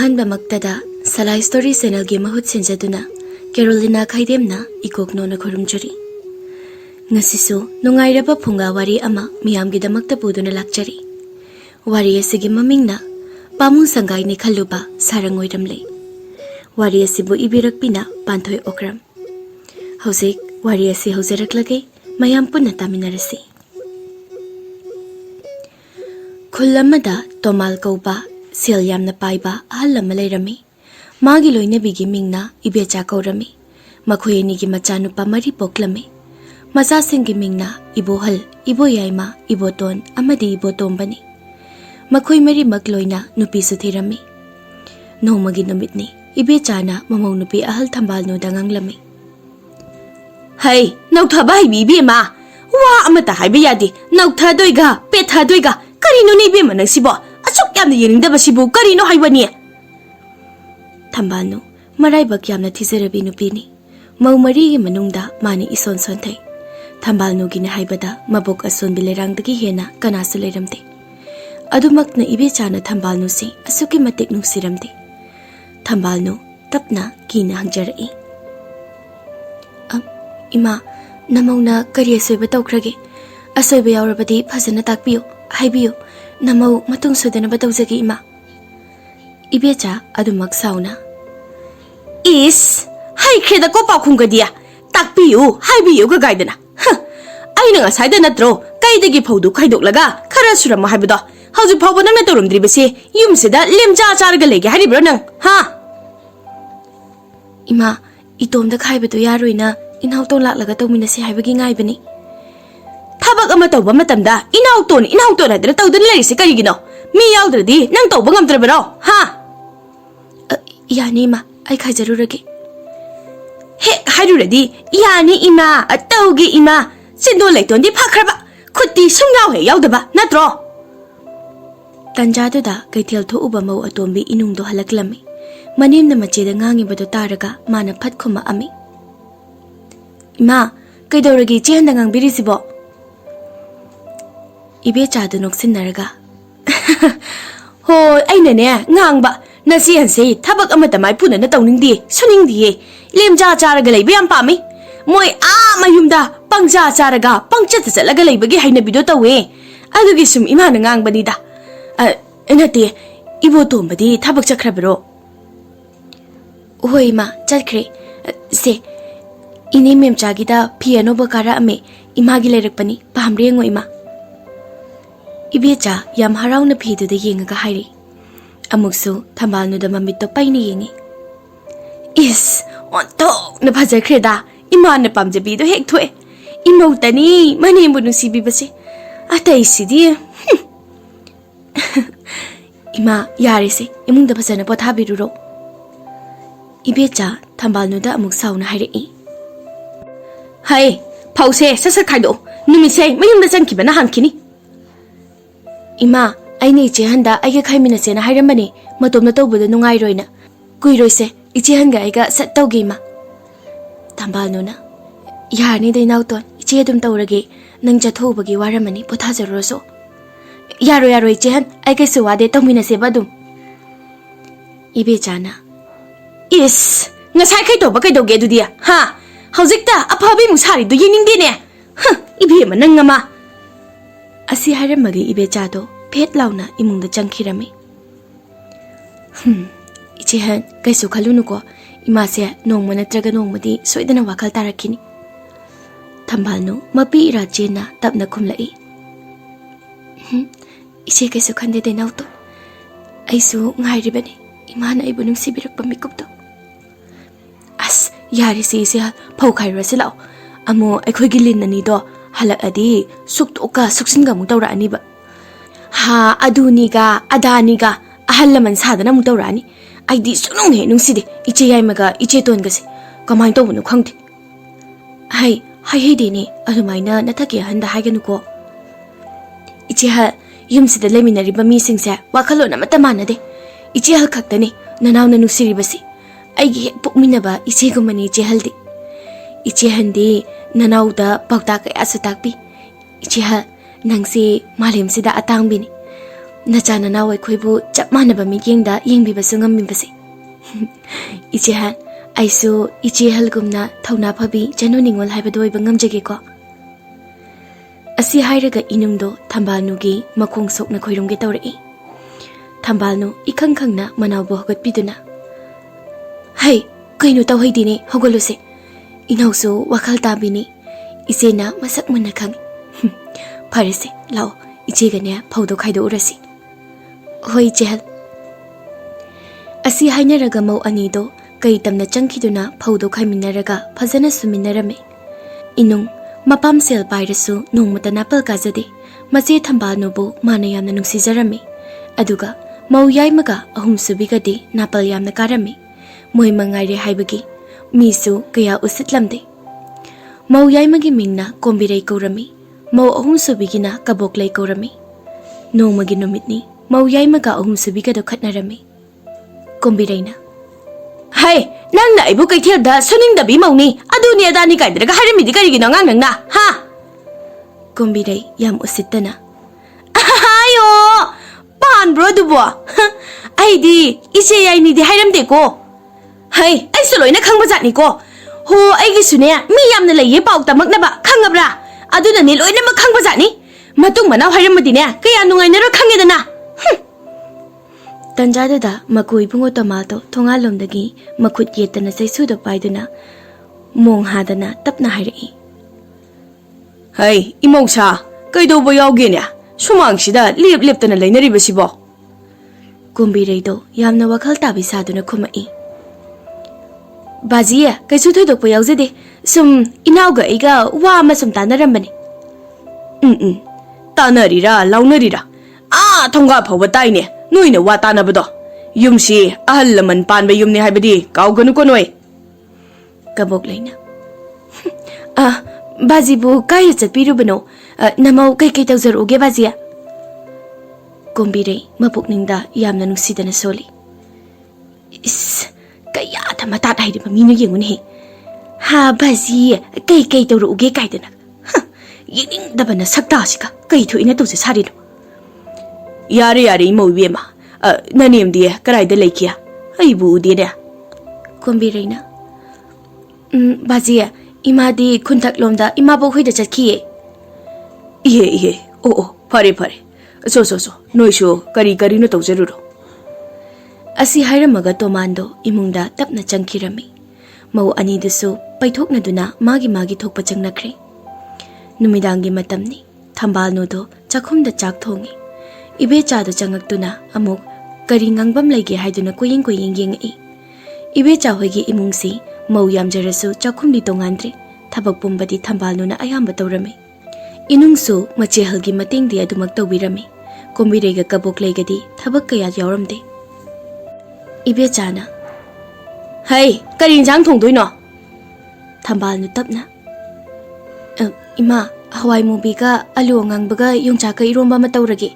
ꯑꯍꯥꯟꯕꯃꯛꯇꯗ ꯁꯂꯥꯏ story ꯆꯦꯅꯦꯜꯒꯤ ꯃꯍꯨꯠ ꯁꯤꯟꯖꯗꯨꯅ ꯀꯦꯔꯣꯂꯤꯅꯥ ꯈꯥꯏꯗꯦꯝꯅ ꯏꯀꯣꯛꯅꯣꯅ ꯈꯨꯔꯨꯝꯖꯔꯤ. ꯉꯁꯤꯁꯨ ꯅꯨꯡꯉꯥꯏꯔꯕ ꯐꯨꯡꯒꯥ ꯋꯥꯔꯤ ꯑꯃ ꯃꯤꯌꯥꯝꯒꯤꯗꯃꯛꯇ ꯄꯨꯗꯨꯅ ꯂꯥꯛꯆꯔꯤ. ꯋꯥꯔꯤ ꯑꯁꯤꯒꯤ ꯃꯃꯤꯡꯅ ꯄꯥꯃꯨ ꯁꯪꯒꯥꯏꯅꯤ ꯈꯜꯂꯨꯕ ꯁꯥꯔꯪ ꯑꯣꯏꯔꯝꯂꯦ. ꯋꯥꯔꯤ ꯑꯁꯤꯕꯨ ꯏꯕꯤꯔꯛꯄꯤꯅ ꯄꯥꯟꯊꯣꯏ ꯑꯣꯀ꯭ꯔꯝ. ꯍꯧꯖꯤꯛ ꯋꯥꯔꯤ ꯑꯁꯤ ꯍꯧꯖꯔꯛꯂꯒꯦ, ꯃꯌꯥꯝ ꯄꯨꯟꯅ ꯇꯥꯃꯤꯟꯅꯔꯁꯤ. ꯈꯨꯜ ꯑꯃꯗ ꯇꯣꯃꯥꯜ ꯀꯧꯕ ꯁꯦꯜ ꯌꯥꯝꯅ ꯄꯥꯏꯕ ꯑꯍꯜ ꯑꯃ ꯂꯩꯔꯝꯃꯤ. ꯃꯥꯒꯤ ꯂꯣꯏꯅꯕꯤꯒꯤ ꯃꯤꯡꯅ ꯏꯕꯦꯆꯥ ꯀꯧꯔꯝꯃꯤ. ꯃꯈꯣꯏ ꯑꯅꯤꯒꯤ ꯃꯆꯥꯅꯨꯄꯥ 4 ꯄꯣꯛꯂꯝꯃꯤ. ꯃꯆꯥꯁꯤꯡꯒꯤ ꯃꯤꯡꯅ ꯏꯕꯣꯍꯜ, ꯏꯕꯣꯌꯥꯏꯃ, ꯏꯕꯣꯇꯣꯟ ꯑꯃꯗꯤ ꯏꯕꯣꯇꯣꯝꯕꯅꯤ. ꯃꯈꯣꯏ 4ꯃꯛ ꯂꯣꯏꯅ ꯅꯨꯄꯤꯁꯨ ꯊꯤꯔꯝꯃꯤ. ꯅꯣꯡꯃꯒꯤ ꯅꯨꯃꯤꯠꯅꯤ. ꯏꯕꯦꯆꯥꯅ ꯃꯃꯧ ꯅꯨꯄꯤ ꯑꯍꯜ ꯊꯝꯕꯥꯜꯅꯨꯗ ꯉꯥꯡꯂꯝꯃꯤ. ꯍꯩ, ꯅꯧꯊꯕ ꯍꯩꯕꯤ ꯏꯕꯦꯝꯃ, ꯋꯥ ꯑꯃꯠꯇ ꯍꯥꯏꯕ ꯌꯥꯗꯦ. ꯅꯧꯊꯗꯣꯏꯒ ꯄꯦꯠꯊꯗꯣꯏꯒ ꯀꯔꯤꯅꯣꯅꯦ ꯏꯕꯦꯝꯃ ꯅꯪꯁꯤꯕꯣ? ꯑꯁꯨꯛ ꯌꯥꯝꯅ ꯌꯦꯡꯅꯤꯡꯗꯕꯁꯤꯕꯨ ꯀꯔꯤꯅꯣ ꯍꯥꯏꯕꯅꯤ? ꯊꯝꯕꯥꯜꯅꯨ ꯃꯔꯥꯏꯕꯛ ꯌꯥꯝꯅ ꯊꯤꯖꯔꯕꯤ ꯅꯨꯄꯤꯅꯤ. ꯃꯧ 4ꯒꯤ ꯃꯅꯨꯡꯗ ꯃꯥꯅ ꯏꯁꯣꯟ ꯁꯣꯟꯊꯩ. ꯊꯝꯕꯥꯜꯅꯨꯒꯤꯅ ꯍꯥꯏꯕꯗ ꯃꯕꯣꯛ ꯑꯁꯣꯟꯕꯤ ꯂꯩꯔꯥꯡꯗꯒꯤ ꯍꯦꯟꯅ ꯀꯅꯥꯁꯨ ꯂꯩꯔꯝꯗꯦ. ꯑꯗꯨꯃꯛꯅ ꯏꯕꯦꯆꯥꯅ ꯊꯝꯕꯥꯜꯅꯨꯁꯤ ꯑꯁꯨꯛꯀꯤ ꯃꯇꯤꯛ ꯅꯨꯡꯁꯤꯔꯝꯗꯦ. ꯊꯝꯕꯥꯜꯅꯨ ꯇꯞꯅ ꯀꯤꯅ ꯍꯪꯖꯔꯛꯏ. ꯏꯃꯥ, ꯅꯃꯧꯅ ꯀꯔꯤ ꯑꯁꯣꯏꯕ ꯇꯧꯈ꯭ꯔꯒꯦ? ꯑꯁꯣꯏꯕ ꯌꯥꯎꯔꯕꯗꯤ ꯐꯖꯅ ꯇꯥꯛꯄꯤꯌꯨ, ꯍꯥꯏꯕꯤꯌꯨ. ꯅꯃꯧ ꯃꯇꯨꯡ ꯁꯣꯏꯗꯅꯕ ꯇꯧꯖꯒꯦ ꯏꯃꯥ. ꯏꯕꯦꯆꯥ ꯑꯗꯨꯃꯛ ꯁꯥꯎꯅ. ꯏꯁ, ꯍꯩꯈ꯭ꯔꯦꯗꯀꯣ ꯄꯥꯎꯈꯨꯝꯒꯗꯤ. ꯇꯥꯛꯄꯤꯌꯨ ꯍꯥꯏꯕꯤꯌꯨ ꯒꯥꯏꯗꯅ. ꯑꯩꯅ ꯉꯁꯥꯏꯗ ꯅꯠꯇ꯭ꯔꯣ ꯀꯩꯗꯒꯤ ꯐꯧꯗꯨ ꯈꯥꯏꯗꯣꯛꯂꯒ ꯈꯔ ꯁꯨꯔꯝꯃꯣ ꯍꯥꯏꯕꯗꯣ? ꯍꯧꯖꯤꯛ ꯐꯥꯎꯕ ꯅꯪꯅ ꯇꯧꯔꯝꯗ꯭ꯔꯤꯕꯁꯤ ꯌꯨꯝꯁꯤꯗ ꯂꯦꯝꯖꯥ ꯆꯥꯔꯒ ꯂꯩꯒꯦ ꯍꯥꯏꯔꯤꯕ꯭ꯔꯣ ꯅꯪ? ꯏꯃꯥ, ꯏꯇꯣꯝꯗ ꯈꯥꯏꯕꯗꯨ ꯌꯥꯔꯣꯏꯅ ꯏꯅꯥꯎꯇꯣꯟ ꯂꯥꯛꯂꯒ ꯇꯧꯃꯤꯟꯅꯁꯤ ꯍꯥꯏꯕꯒꯤ ꯉꯥꯏꯕꯅꯤ. ꯊꯕꯛ ꯑꯃ ꯇꯧꯕ ꯃꯇꯝꯗ ꯏꯅꯥꯎꯇꯣꯟ ꯍꯥꯏꯗꯅ ꯇꯧꯗꯨꯅ ꯂꯩꯔꯤꯁꯤ ꯀꯔꯤꯒꯤꯅꯣ? ꯃꯤ ꯌꯥꯎꯗ꯭ꯔꯗꯤ ꯅꯪ ꯇꯧꯕ ꯉꯝꯗ꯭ꯔꯕꯔꯣ? ꯌꯥꯅꯤ ꯏꯃꯥ, ꯑꯩ ꯈꯥꯏꯖꯔꯨꯔꯒꯦ. ꯍꯦꯛ ꯍꯥꯏꯔꯨꯔꯗꯤ ꯌꯥꯅꯤ ꯏꯃꯥ, ꯇꯧꯒꯦ ꯏꯃꯥ. ꯆꯤꯟꯗꯣꯟ ꯂꯩꯇꯣꯟꯗꯤ ꯐꯈ꯭ꯔꯕ, ꯈꯨꯠꯇꯤ ꯁꯨꯡꯌꯥꯎ ꯍꯦꯛ ꯌꯥꯎꯗꯕ ꯅꯠꯇ꯭ꯔꯣ? ꯇꯟꯖꯥꯗꯨꯗ ꯀꯩꯊꯦꯜ ꯊꯣꯛꯎꯕ ꯃꯧ ꯑꯇꯣꯝꯕꯤ ꯏꯅꯨꯡꯗꯣ ꯍꯜꯂꯛꯂꯝꯃꯤ. ꯃꯅꯦꯝꯅ ꯃꯆꯦꯗ ꯉꯥꯡꯉꯤꯕꯗꯨ ꯇꯥꯔꯒ ꯃꯥꯅ ꯐꯠ ꯈꯨꯝꯃꯛꯑꯝꯃꯤ. ꯏꯃꯥ, ꯀꯩꯗꯧꯔꯒꯦ ꯏꯆꯦ ꯍꯟꯗ ꯉꯥꯡꯕꯤꯔꯤꯁꯤꯕꯣ? ꯏꯕꯦꯆꯥꯗꯨ ꯅꯣꯛꯁꯤꯟꯅꯔꯒ, ꯍꯣꯏ ꯑꯩꯅꯅꯦ ꯉꯥꯡꯕ. ꯅꯆꯦ ꯍꯟꯁꯦ ꯊꯕꯛ ꯑꯃꯠꯇ ꯃꯥꯏꯄꯨꯅꯅ ꯇꯧꯅꯤꯡꯗꯦ, ꯁꯨꯅꯤꯡꯗꯤꯌꯦ. ꯂꯦꯝꯖꯥ ꯆꯥꯔꯒ ꯂꯩꯕ ꯌꯥꯝ ꯄꯥꯝꯃꯤ. ꯃꯣꯏ ꯃꯌꯨꯝꯗ ꯄꯪꯆꯥ ꯆꯥꯔꯒ ꯄꯪꯆꯠꯇ ꯆꯠꯂꯒ ꯂꯩꯕꯒꯤ ꯍꯩꯅꯕꯤꯗꯣ ꯇꯧꯋꯦ. ꯑꯗꯨꯒꯤ ꯁꯨꯝ ꯏꯃꯥꯅ ꯉꯥꯡꯕꯅꯤꯗ. ꯅꯠꯇꯦ, ꯏꯕꯣꯇꯣꯝꯕꯗꯤ ꯊꯕꯛ ꯆꯠꯈ꯭ꯔꯕꯔꯣ? ꯍꯣꯏ ꯏꯃꯥ, ꯆꯠꯈ꯭ꯔꯦ. ꯁꯦ, ꯏꯅꯦ ꯃꯦꯝꯆꯥꯒꯤꯗ ꯐꯤ ꯑꯅꯧꯕ ꯀꯥꯔꯛꯑꯝꯃꯦ. ꯏꯃꯥꯒꯤ ꯂꯩꯔꯛꯄꯅꯤ, ꯄꯥꯝꯕ꯭ꯔꯥ ꯌꯦꯡꯉꯣ ꯏꯃꯥ. ꯏꯕꯦꯆꯥ ꯌꯥꯝ ꯍꯔꯥꯎꯅ ꯐꯤꯗꯨꯗ ꯌꯦꯡꯉꯒ ꯍꯥꯏꯔꯤ. ꯑꯃꯨꯛꯁꯨ ꯊꯝꯕꯥꯜꯅꯨꯗ ꯃꯃꯤꯠꯇꯣ ꯄꯩꯅ ꯌꯦꯡꯉꯤ. ꯏꯁ, ꯑꯣꯟꯊꯣꯛꯅ ꯐꯖꯈ꯭ꯔꯦꯗ. ꯏꯃꯥꯅ ꯄꯥꯝꯖꯕꯤꯗꯣ ꯍꯦꯛ ꯊꯣꯛꯑꯦ. ꯏꯃꯧꯇꯅꯤ ꯃꯅꯦꯝꯕꯨ ꯅꯨꯡꯁꯤꯕꯤꯕꯁꯦ. ꯑꯇꯩꯁꯤꯗꯤ ꯏꯃꯥ, ꯌꯥꯔꯦꯁꯦ, ꯏꯃꯨꯡꯗ ꯐꯖꯅ ꯄꯣꯊꯥꯕꯤꯔꯨꯔꯣ. ꯏꯕꯦꯆꯥ ꯊꯝꯕꯥꯜꯅꯨꯗ ꯑꯃꯨꯛ ꯁꯥꯎꯅ ꯍꯥꯏꯔꯛꯏ. ꯍꯩ, ꯐꯧꯁꯦ ꯁꯠ ꯁꯠ ꯈꯥꯏꯗꯣꯛꯎ. ꯅꯨꯃꯤꯠꯁꯦ ꯃꯌꯨꯝꯗ ꯆꯪꯈꯤꯕꯅ ꯍꯥꯟꯈꯤꯅꯤ. ꯏꯃꯥ, ꯑꯩꯅ ꯏꯆꯦ ꯍꯟꯗ ꯑꯩꯒ ꯈꯥꯏꯃꯤꯟꯅꯁꯦꯅ ꯍꯥꯏꯔꯝꯕꯅꯤ. ꯃꯇꯣꯝꯗ ꯇꯧꯕꯗꯣ ꯅꯨꯡꯉꯥꯏꯔꯣꯏꯅ. ꯀꯨꯏꯔꯣꯏꯁꯦ, ꯏꯆꯦ ꯍꯟꯒ ꯑꯩꯒ ꯁꯠ ꯇꯧꯒꯦ ꯏꯃꯥ. ꯊꯝꯕꯥꯜꯅꯨꯅ, ꯌꯥꯔꯅꯤꯗ ꯏꯅꯥꯎꯇꯣꯟ, ꯏꯆꯦ ꯑꯗꯨꯝ ꯇꯧꯔꯒꯦ. ꯅꯪ ꯆꯠꯊꯣꯛꯎꯕꯒꯤ ꯋꯥꯔꯝꯃꯅꯤ, ꯄꯣꯊꯥꯖꯔꯨꯔꯁꯨ. ꯌꯥꯔꯣꯏ ꯏꯆꯦ ꯍꯟ, ꯑꯩ ꯀꯩꯁꯨ ꯋꯥꯗꯦ, ꯇꯧꯃꯤꯟꯅꯁꯦꯕ ꯑꯗꯨꯝ. ꯏꯕꯦꯆꯥꯅ, ꯏꯁ, ꯉꯁꯥꯏ ꯈꯩ ꯇꯧꯕ ꯀꯩꯗꯧꯒꯦ ꯑꯗꯨꯗꯤ? ꯍꯧꯖꯤꯛꯇ ꯑꯐꯕꯤꯃꯨꯛ ꯁꯥꯔꯤꯗꯨ ꯌꯦꯡꯅꯤꯡꯗꯦꯅꯦ. ꯏꯕꯦꯝꯃ ꯅꯪ ꯑꯃ. ꯑꯁꯤ ꯍꯥꯏꯔꯝꯕꯒꯤ ꯏꯕꯦꯆꯥꯗꯣ ꯐꯦꯠ ꯂꯥꯎꯅ ꯏꯃꯨꯡꯗ ꯆꯪꯈꯤꯔꯝꯃꯤ. ꯏꯆꯦ ꯍꯟ, ꯀꯩꯁꯨ ꯈꯜꯂꯨꯅꯨꯀꯣ. ꯏꯃꯥꯁꯦ ꯅꯣꯡꯃ ꯅꯠꯇ꯭ꯔꯒ ꯅꯣꯡꯃꯗꯤ ꯁꯣꯏꯗꯅ ꯋꯥꯈꯜ ꯇꯥꯔꯛꯈꯤꯅꯤ. ꯊꯝꯕꯥꯜꯅꯨ ꯃꯄꯤ ꯏꯔꯥ ꯆꯦꯟꯅ ꯇꯞꯅ ꯈꯨꯝꯂꯛꯏ. ꯏꯆꯦ ꯀꯩꯁꯨ ꯈꯟꯗꯦ ꯏꯅꯥꯎꯇꯣ. ꯑꯩꯁꯨ ꯉꯥꯏꯔꯤꯕꯅꯤ ꯏꯃꯥꯅ ꯑꯩꯕꯨ ꯅꯨꯡꯁꯤꯕꯤꯔꯛꯄ ꯃꯤꯀꯨꯞꯇꯣ. ꯑꯁ, ꯌꯥꯔꯤꯁꯦ ꯏꯆꯦ, ꯐꯧ ꯈꯥꯏꯔꯨꯔꯁꯤ ꯂꯥꯛꯑꯣ. ꯑꯃꯨꯛ ꯑꯩꯈꯣꯏꯒꯤ ꯂꯤꯟ ꯑꯅꯤꯗꯣ ꯍꯜꯂꯛꯑꯗꯤ ꯁꯨꯛꯇꯣꯛꯀ ꯁꯨꯛꯆꯤꯟꯒ ꯑꯃꯨꯛ ꯇꯧꯔꯛꯑꯅꯤꯕ. ꯑꯗꯨꯅꯤꯒ ꯑꯗꯥꯅꯤꯒ ꯑꯍꯜ ꯂꯃꯟ ꯁꯥꯗꯅ ꯑꯃꯨꯛ ꯇꯧꯔꯛꯑꯅꯤ. ꯑꯩꯗꯤ ꯁꯨꯡꯅꯨꯡ ꯍꯦꯛ ꯅꯨꯡꯁꯤꯗꯦ ꯏꯆꯦ ꯌꯥꯏꯃꯒ ꯏꯆꯦ ꯇꯣꯟꯒꯁꯦ. ꯀꯃꯥꯏꯅ ꯇꯧꯕꯅꯣ ꯈꯪꯗꯦ. ꯍꯩꯍꯩꯗꯦꯅꯦ, ꯑꯗꯨꯃꯥꯏꯅ ꯅꯊꯛꯀꯤ ꯑꯍꯟꯗ ꯍꯥꯏꯒꯅꯨꯀꯣ. ꯏꯆꯦꯍꯜ, ꯌꯨꯝꯁꯤꯗ ꯂꯩꯃꯤꯟꯅꯔꯤꯕ ꯃꯤꯁꯤꯡꯁꯦ ꯋꯥꯈꯜꯂꯣꯟ ꯑꯃꯠꯇ ꯃꯥꯟꯅꯗꯦ. ꯏꯆꯦꯍꯜ ꯈꯛꯇꯅꯤ ꯅꯅꯥꯎꯅ ꯅꯨꯡꯁꯤꯔꯤꯕꯁꯤ. ꯑꯩꯒꯤ ꯍꯦꯛ ꯄꯣꯛꯃꯤꯟꯅꯕ ꯏꯆꯦꯒꯨꯝꯕꯅꯤ ꯏꯆꯦꯍꯜꯗꯤ. ꯏꯆꯦꯍꯜꯗꯤ ꯅꯅꯥꯎꯗ ꯄꯥꯎꯇꯥꯛ ꯀꯌꯥꯁꯨ ꯇꯥꯛꯄꯤ. ꯏꯆꯦꯍꯜ, ꯅꯪꯁꯤ ꯃꯥꯂꯦꯝꯁꯤꯗ ꯑꯇꯥꯡꯕꯤꯅꯤ. Nachana na Waikoibu chap manaba mityengda yengbibasу ngambibase. Iche han aisu iche halgumna thauna phabi janu ningol haibado iba ngamjage ko. Asi hairaga inungdo thambalnugi makong sokna khoirumge tawrei. Thambalnu ikhang khangna manawbo hogatpiduna. Hai kainu tawhaidini hogoluse. Inausu wakhal tabini. Isena masak munna khang. Parese lao iche gane phaudo khaido urasi. Hoi chehal. Asi hainaraga mau anido kai tamna changkhiduna phaudo khaiminaraga phajana suminarame. Inung mapam sel pairasu nongmata napal kajade mache thambalnubu mana yamna nungsijarame. Aduga mau yaimaga ahum subigade napal yamna karame. Moi mangaire haibagi misu kaya usitlamde. Mau yaimagi mingna kombirei kaurami. Mau ahum subigina kaboklei kaurami. Nongmagi numitni mau yaimaga ahum subigado khatnarame. Kombireina. Hai, nang na ibu kai thelda suning da bi mauni aduni adani kai draga harimi di kari ginang nang na ha. Kombirei yam usittana. Ayo, pan bro dubo. Ai di ise yai ni di hairam de ko. Hai, ai suloi na khangba jat ni ko. Ho ai gi sune mi yam na lei pau tamak na ba khangabra. Aduna ni loi na ma khangba jat ni. Matung manaw hairam madi ne kaya nungai na ro khangedana. Tanjadada makui bungo tomato thongalomdagi makhut yetana saisu do paiduna mong hadana tapna hairei. Hai imongsa kaido bo yawge ne sumangsida lep leptana leinari basibo. Kumbireido yamna wakhal tabi saduna khumai. Bajiya kaisu thoidok bo yawjede sum inauga iga wa ma sum tanarambani. Tanarira launarira thonga phawba taine. Noina watana bado yumsi ahal laman panba yumni haibadi kauganu ko noi kabok leina bajibu kai chatpiru bano namau kai kai tawzaruge bajia kombire mapukningda yamna nungsidana soli is kaya thama ta dai de minu yenguni ha baji kai kai tawruge kaidana ying dabana sakta sika kai thuina tawse sarino Yare imo wema. Nanim dia karai de lekia. Ai bu dia dia. Kombireina. Bazia imadi kuntak lomda imabo hui da chatkiye. Iye. Pare. So. Noisho kari no tawjaruro. Asi hairamaga tomando imungda tapna changkirami. Mau ani dusu paithokna duna magi thokpa changnakre. Numidangi matamni thambal nodo chakhumda chak thongi. Ibe chado changaktuna amuk kari ngangbam lege haiduna koying yengai. Ibe chahoigi imungsi mau yamjarasu chakhumdi tongandre thabak pumbadi thambalnuna ayamba tawrame. Inungsu machehalgi matengdi adumak tawbirame. Kombirega kabok legadi thabak kaya yawramde. Ibe chana. Hai, kari injang thongdoino? Thambalnu tapna. Ima hawai mubiga alu ngangbaga yongchaka iromba matawrage.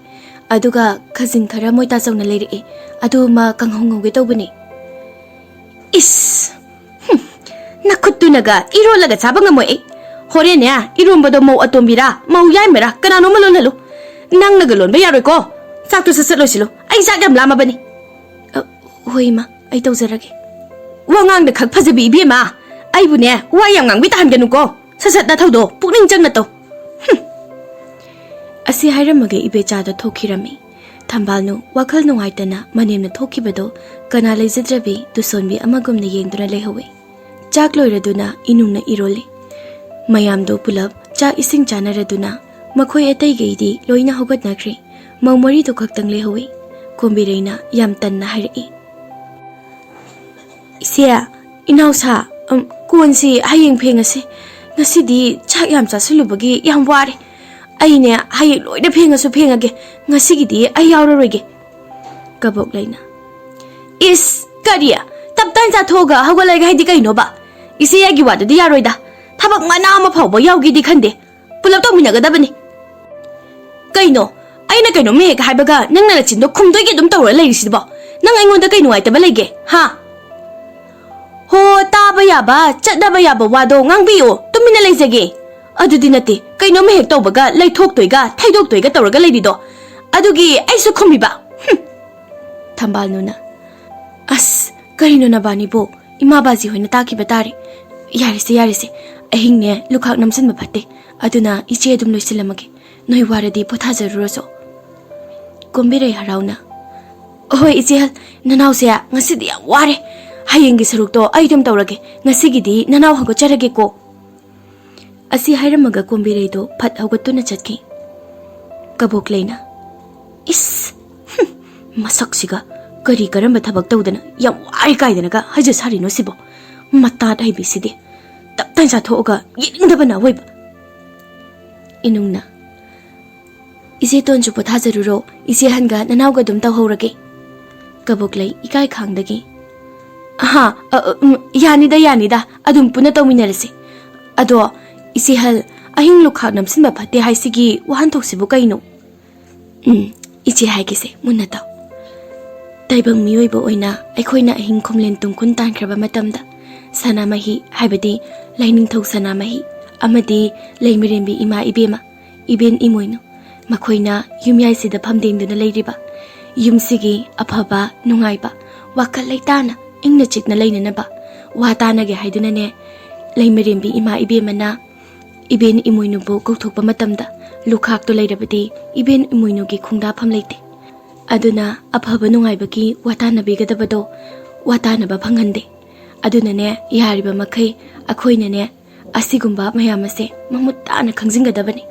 Aduga khazin khara moita chawna leire adu ma kanghongge tawbani is nakhutunaga irolaga chabanga moi hore ne irombado mau atombira mau yaimera kanano malon halu nangnaga lonba yaroi ko chaktu sasalo silo ai jagam lama bani hoima ai tawjarage wangang da khak phajabi bi ma ai bu ne wayang ngang bi tan ganu ko sasat na thawdo pukning changna to Asi hairamaga ibe chado thokirami. Thambalnu wakhal nungaitana manemna thokibado kana leijadrabi dusonbi amagumna yengduna lehawe. Chak loiraduna inungna irole. Mayamdo pulap cha ising chanaraduna makhoi atai geidi loina hogatnakre. Maumari do khaktang lehawe. Kombireina yam tanna hairei. Isia inausa kuansi hayeng phengase ngasidi chak yam chasulubagi yam ware. Aine hai loida phengasu phengage ngasigidi ai yauroroige kabok leina is kariya taptan cha thoga hagolaiga haidi kaino ba ise yagi wada di yaroida thabak mana ma phawbo yawgi di khande pulap to munaga dabani kaino aina kaino me ka haibaga nangna la chindo khumdoige dum tawra leirisi ba nang aingonda kaino aita ba lege ha ho taba yaba chadaba yaba wado ngangbiyo tumina leijage adudi nate kaino me hek tawbaga leithok toiga thaidok toiga tawraga leirido Adugi aisu khumiba. Thambal nuna. As karino na bani bo ima baji hoina taki batari. Yarise ahing ne lukhak namsin ba phatte. Aduna iche dum loisilamage. Noi waradi potha jaruroso. Kombire harauna. Hoi iche nanau se ngasidi ya ware. Hayingi sarukto aidum tawrage. Ngasigidi nanau hago charage ko. Asi hairamaga kombire do phat hawgatuna chatki. Kabok leina. Is masaksiga kari karamba thabak tawdana yam wari kaidanaga haja sarino sibo. Mata dai bisidi. Taptan sa thoga yingdabana hoiba. Inungna. Ise tonju potha jaruro ise hanga nanauga dum tawhorage. Kabok lei ikai khangdagi. Aha, yanida adum puna tawminarase. Ado isi hal ahing lukha namsin ba phatte haisigi wahan thoksibu kaino. Ichi haigise munna taw. Taibang miyoiba oina aikhoina ahing khomlen tungkun tankraba matamda sanamahi haibadi laining thau sanamahi amadi leimirembi ima ibema iben imoino makhoina yumyai sida phamdengduna leiriba yumsigi aphaba nungaiba wakal leitana ingna chikna leinanaba watana ge haiduna ne leimirembi ima ibemana iben imoino bo kokthokpa matamda lukhak to leirabadi iben imoino ge khungda pham leite aduna aphaba nungaibaki watana begadabado watana ba phangande aduna ne yariba makhai akhoina ne asigumba mayamase mamutana khangzingadabani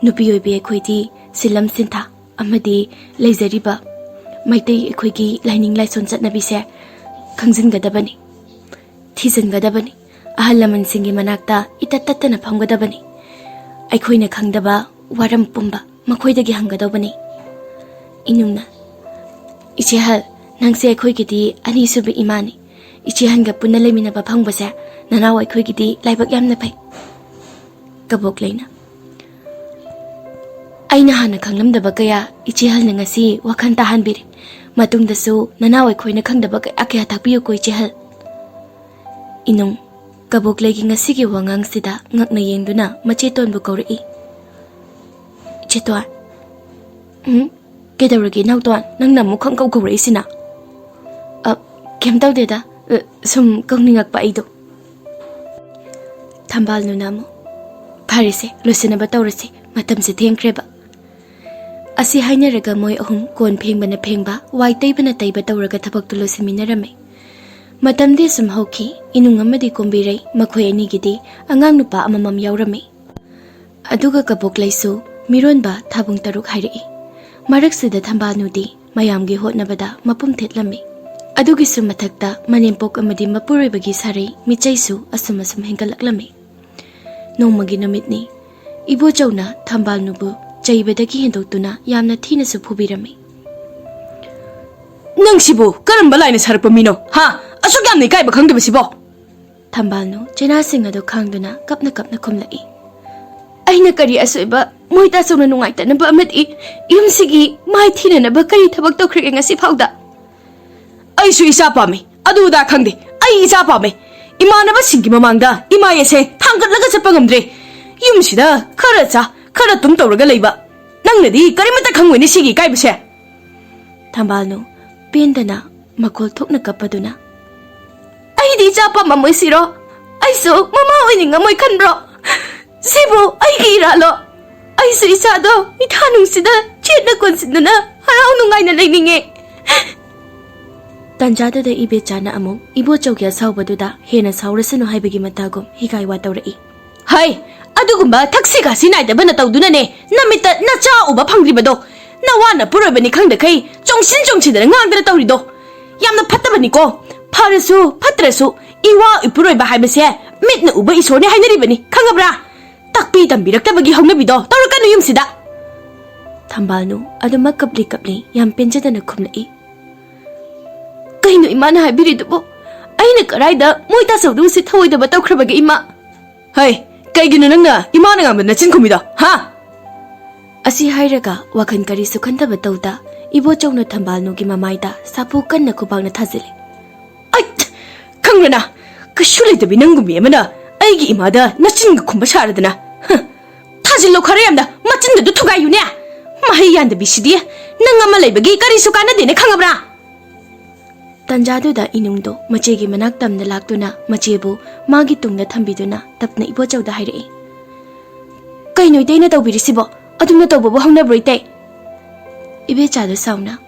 nupi oibe akhoidi silam sintha amadi leizariba Meetei akhoigi lining laison chatnabise khangzingadabani thijangadabani ahalaman singi manakta itatatana phamgadabani aikhoina khangdaba waram pumba makhoidagi hangadabani inungna ichehal nangse akhoigidi ani subi imani ichehanga punna lemina ba phangbase nanaw akhoigidi laibak yamna phai kabok leina aina hana khanglamdaba kaya ichehal na ngasi wakhan tahanbiri matungdasu nanaw akhoina khangdaba kaya kya takpiyo ko ichehal inung kabok legi ngasi gi wangang sida ngakna yengduna mache tonbu kawri cheto kedawragi nawton nang namu khang kau kawri sina kem tawdeda sum kangningak pa ido thambal nu namu pharise losinaba tawrasi matamse thengkreba asi hainaraga moi ahum kon phengbana phengba wai taibana taiba tawraga thabak tu losinminarame matamde sum hauki inung amadi kombirei makhoi ani gidi angang nupa amamam yaurame aduga kabok laisu mironba thabung taruk hairi marak sida thambal nudi mayamgi hotnabada mapum thetlamme adugi sum mathakta manempok amadi mapuroibagi sarai michaisu asum hengalaklame nongmagi namitni ibo chawna thambal nubu chaibadagi hendoktuna yamna thina su phubirame nangsibu karamba laina sarpa mino ha asuk yamni kaiba khangdabasibo thambal nu chena singado khangduna kapna khumlai aina kari asoiba moita sona nungaita na ba amati yumsigi mai thina na ba kari thabak tokhrege ngasi phawda ai su isa pame aduda khangde ai isa pame imanaba singi mamangda ima yese thangkatlaga chappa ngamdre yumsida khara tum tawraga leiba nangnadi karimata khangwini sigi kaibase thambal nu pendana makol thokna kapaduna ai di chapa mamoi siro ai su mama oininga moi khanbro sibu ai giralo ai su isado ithanung sida chetna konsiduna harau nungai na leininge tanjada da ibe chana amu ibo chawkya sawbaduda hena sawrasanu haibagi matagum higai wa tawrai hai adugumba taxi ga sinaida bana tawduna ne namita nacha uba phangribado nawana purobani khangda kai chongsin ngangdra tawrido yamna phattabani ko pharasu phatrasu iwa ipuroiba haibase mitna uba isone hainaribani khangabra takpi tambiraktabagi hongnabido tawrakanu yumsida thambal nu aduma kapli yam penjadana khumlai kaino imana habiridubo aina karaida moita sawdung si thawoida batawkhrabage ima hai kaiginu nangna imana ngam na chin khumida ha asi hairaga wakhan kari sukhantaba tawda ibo chawna thambal nu gi mamaida sapu kanna khubangna thajile ai khangrana kashulaidabi nangumi amana aigi imada nachinga khumba sharadana thajillo khare yamda machinda du thugayune Mahai yandabisidi nang ama laibagi karisu kanadine khangabra. Tanjaduda inungdo machegi manak tamna laktuna machebu magi tungna thambiduna tapna ibochawda hairei. Kainoi teina tawbirisibo adumna tawbobo haunabroite. Ibechadu sauna.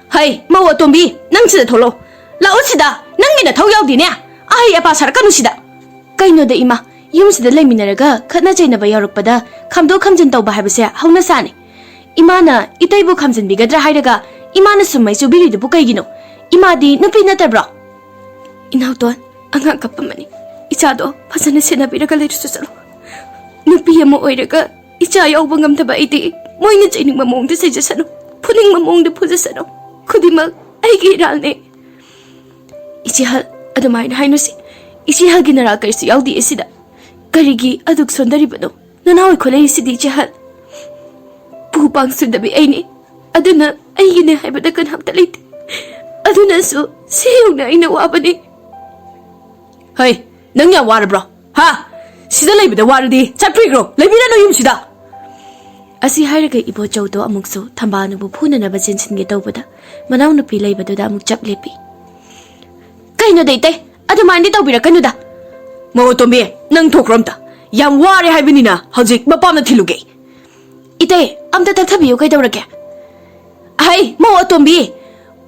Hai mawa tombi nang sida tholo. Lao sida nangina thau yaudine. Ai apa sarakanu sida. Kainoda ima yum sida leiminaraga khatna chainaba yaurukpada khamdo khamjin tawba haibase hauna sane. Imana itaibu khamjin bigadra hairaga imana sumai chubiri bu kaigino. Imadi nupi natabra. Inauton anga kapamani. Ichado phasana senabiraga leirusu salo. Nupi ama oiraga icha yauba ngamtaba iti moina chaining mamongda sejasano. Puning mamongda phujasano. Khudimak aigi iralne. Ichihal adumaina hainusi. Ichihal ginara kaisu yaudi esida. Karigi aduk sondaribano. Nanawai kholei sidi ichihal. Pupang sundabi aini. Aduna aigine haibada kanhamta leite. Aduna su siyong na inawabani. Hai nang ya warabro. Ha sida leibida waradi chapigro leibina no yum sida. Asi hairaga ibo chawdo amukso thambanu bu phuna na bajinsin ge tawbada manaw na pi leibada amuk chap lepi. Kaino deite adumandi tawbirakanuda. Mawo tombi nang thokramta yam ware haibinina hojik mapamna thiluge. Ite amta tathabiyo kai dawrake. Hai mawo tombi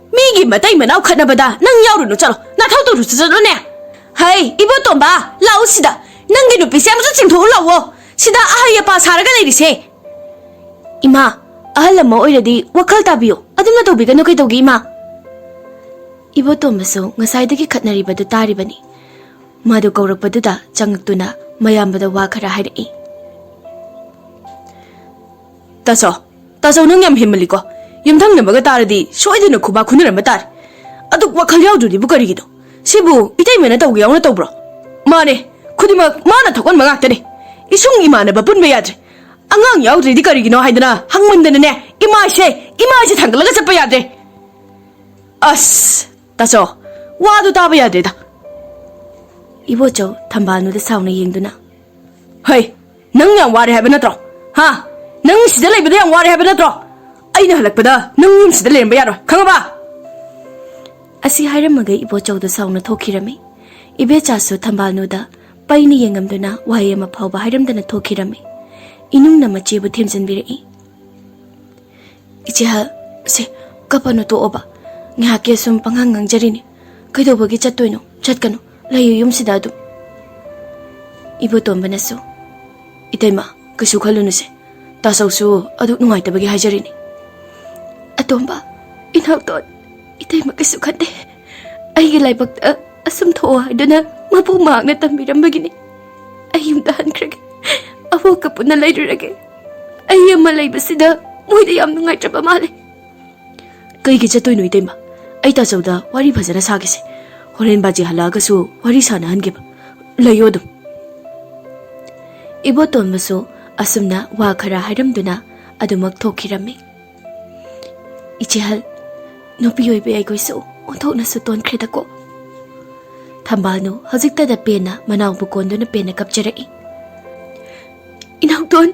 Migi matai manau khanabada nang yaurunu chalo na thau tu chalo ne. Hai ibo tomba lau sida nangi nu pisam su chingtho lawo sida ahaya pa saraga leirise. Ima ahalama oiradi wakal tabiyo adumna tawbigano kai tawgi ima. Ibo tombaso ngasaidagi khatnaribadu taribani. Madu kaurakpaduda changaktuna mayambada wa khara hairei. Taso nang yam himmaliko. Yumthang namaga taradi soidana khuba khunarama tar. Aduk wakhal yaudrudi bu karigido. Sibu itai mena tawgi yauna tawbro. Mane khudimak mana thokon mangak Isung imana ba punba yadre. Angang yaudridi karigino haidana hangmandana ne ima se thangalaga chappa yadre. As taso wadu taba yadre da. Ibo chaw thambanu da sauna yengduna. Hai nang yang ware haba natro. Ha nang sida leibada yang ware haba natro. Aina halakpada nang yum sida lemba yaro khangaba. Asi hairamaga ibo chawda sauna thokirami. Ibe chasu thambanu da paini yengamduna wayama phawba hairamdana thokirami. Inung na machebu themjanbirei. Ichiha se kapano to oba. Ngake sum pangangang jarini. Kaidobagi chattoino chatkano layu yum sida adu. Ibo tombana so. Itaima kasu khalunu se. Tasawsu aduk nungaitabagi hajarini. Atomba inauton itaima kasu khande. Aigi laibakta asum thoa haiduna mapu magna tambirambagini. Ayumda hankrage. Awo kapuna lairurage. Ayama laibasida moida yam nungaitraba male. Kaigi chattoino itaima. Ai tasawda wari phajana sagise. Horen baji halagasu wari sana hangeba. Layodum. Ibo tonbaso asumna wa khara hairamduna adumak thokirami. Ichihal nupi oibe aigoisu onthokna su ton khredako. Thambanu hojikta da pena manaw bukonduna pena kapjarei. Inauton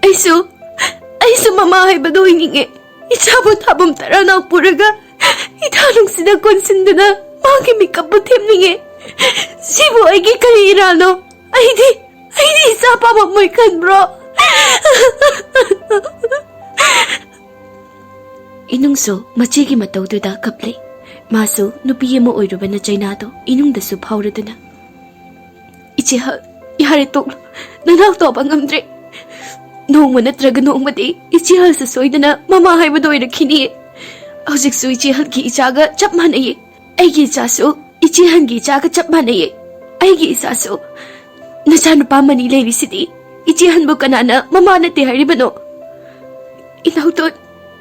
aisu mama haibado ininge. Ichabu thabum tarana puraga ithanung sida konsinduna magi mikapu themninge. Sibu aigi kari irano. Aidi isa papa moy khanbro. Inungso machegi matawduda kaple. Masu nupi yemo oirubana chainado inungdasu phauraduna. Ichiha yare toklo nanaw toba ngamdre. Nongma natraga nongmadi ichihal sa soidana mama haibado oirakhini. Hojiksu ichihal ki ichaga chap manaye. Aigi ichasu ichihal gi ichaga chap manaye. Aigi isasu nachanupa mani leirisidi ichihal bu kanana mama nate hairibano. Inauton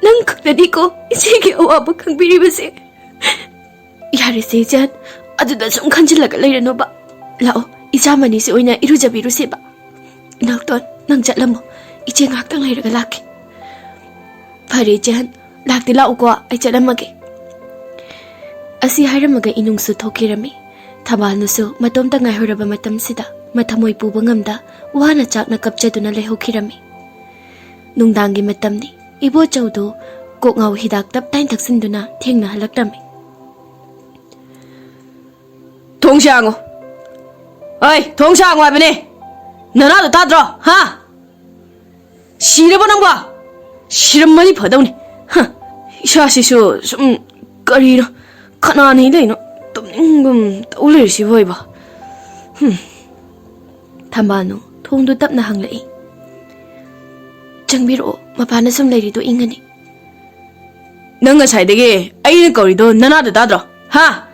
nang kaknadi ko ichigi awaba kangbiribase. Yare se jan aduda sum khanjilaga leiranoba. Lao ichamani se oina irujabiruseba. Inauton nang chatlamo iche ngaktang leiraga laki. Phare jan lakti lau ko ai chalamage. Asi hairamaga inungsu thokirami. Thabalnusu matomta ngaihoraba matamsida mathamoi puba ngamda wana chakna kapchaduna lehokirami. Nungdangi matamni Ibochaudo kok ngau hidak tap tain taksinduna thengna halaktami. Thongsango. Oi, thongsango habane. Nanado tadro, ha? Sirabo nangba. Siramani phadawni. Ha. Isasisu sum karino khanani leino. Tumningbum tawlersi boiba. Thambanu thongdu tapna hanglai. Changbiro mapana sum leirido ingani. Nang ngasai aina kaurido nanado tadro, ha?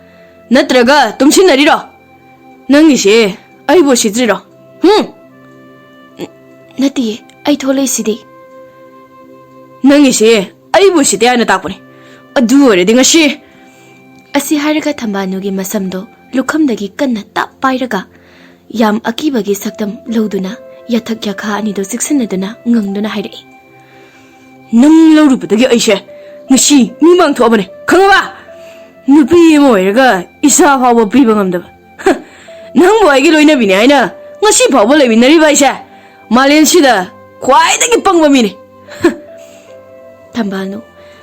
Natraga tumsinariro. Nangise aibo sidriro. Nati ai tholai sidi. Nangise aibo sidi ana takpuni. Adu oredi ngasi. Asi haraga Thambanu masamdo lukhamdagi kanna tap pairaga yam akibagi saktam loduna yathak yakha anido siksinaduna ngangduna hairai. Nang laurubadagi aise ngasi mimang thobane khangaba. Nupi mo oiraga isa phawa piba ngamdaba. Nangbo aigi loinabini aina ngasi phawa leminariba aise malensida khwaidagi pangba mini. Thambanu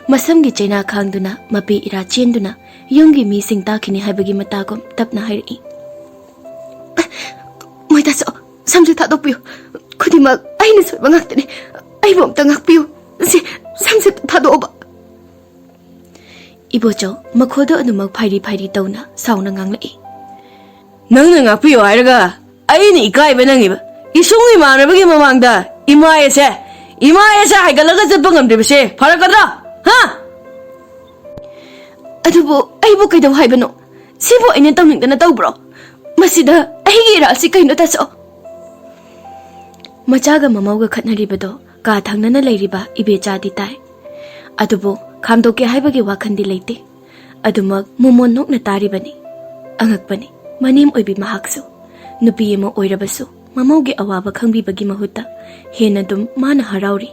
masamgi chaina khangduna mapi ira chenduna yunggi mi sing takhini haibagi matagom tapna hairai. Moitaso samje thadokpiu khudima aina soiba ngaktane aibo amta ngakpiu si samje thadooba. Ibocho makhodo anumak phairi tawna sauna nganglai. Nangna ngakpiu hairaga aina ikaiba nangiba isung imanabagi mamangda imaese haigalaga chappa ngamdribase farakadra, ha? Adubo aibo kaidaw haibano sibo aina tawningdana tawbro masida aigi rasi kaino taso. Machaga mamauga khatnaribado ka thangnana leiriba ibechadi tai. Adubo khamdoke haibagi wakhandi leite. Adumak momon nokna taribani. Angakpani manim oibi mahaksu nupi emo oirabasu mamauge awaba khangbibagi mahutta hena dum mana harauri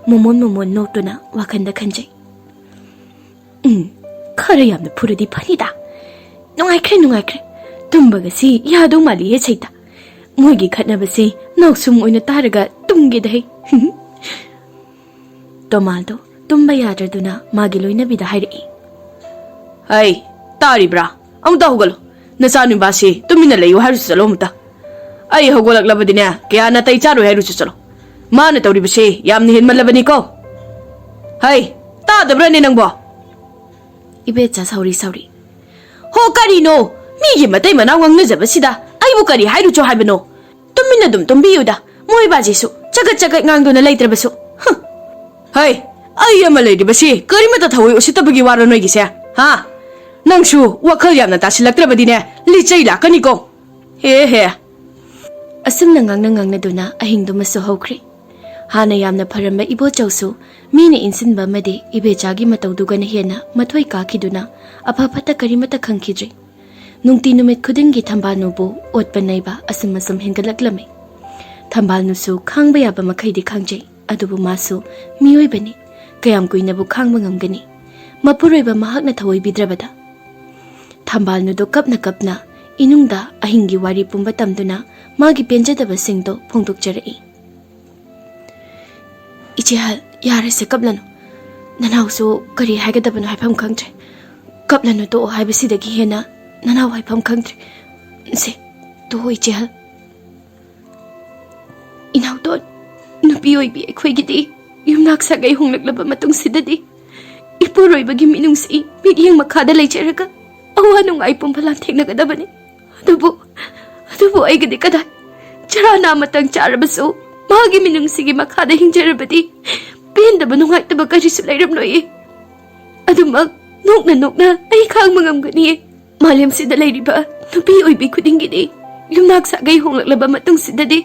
momon noktuna wakhanda khanjai. Khara yamna phuradi phanida. Nungaikre tumbagasi yado mali ye chaita. Moigi khatnabase noksum oina taraga tumge dai. Tomaldo tumba yadraduna magi loinabida hairai. Hai, taribra amuta hogalo nasanu basi tumina leyu haru chalo muta. Ai hogolaklabadine kya na tai charu haru chalo. Mana tawribase yamni henmalabani ko. Hai, ta dabrani nangbo. Ibecha sauri. Ho karino migi matai mana wangnajabasida aibu kari hairu cho haibano. Tumina dum tumbiyuda moi bajisu chagat ngangduna leitrabasu. Hai, ai ama leiribasi karimata thawai usitabagi wara noigise, ha? Nangsu wakhal yamna tasilaktrabadine lichai lakani ko. He. Asumna ngangna duna ahingdumasu hokri. Hana yamna pharamba ibochausu mine insinba made ibechagi matawdugana hena mathoi kakiduna aphapata karimata khangkhidri. Nungti numit khudingi Thambanu otpanaiba asum hengalaklame. Thambanu khangba yaba makhaidi khangjai adubu masu miyoibani kayam kuinabu khangba ngamgani mapuroiba mahakna thawai bidrabada. Thambanu kapna inungda ahingi wari pumba tamduna magi penjadaba singdo phongdokjarai. Ichehal yarese kaplanu nanausu kari haigadabanu haifam khangtre kaplanu to haibasidagi hena nanau haifam khangtre se to ichehal inau to nupi oibi ekhoi yumnak sagai honglaklaba matung sidadi ipuroibagi minungsi migyeng makhada leicheraga awa nungai pumpalam thegnagadabani. Adubu aigadi kada charana matang charabasu magi minungsigi makhada hingjarabadi pendaba nungaitaba karisu leiramloi. Adumak nokna ai khangma ngamgani malyam sida leiriba nupi oibi khudingidi yumnak sagai honglaklaba matung sidadi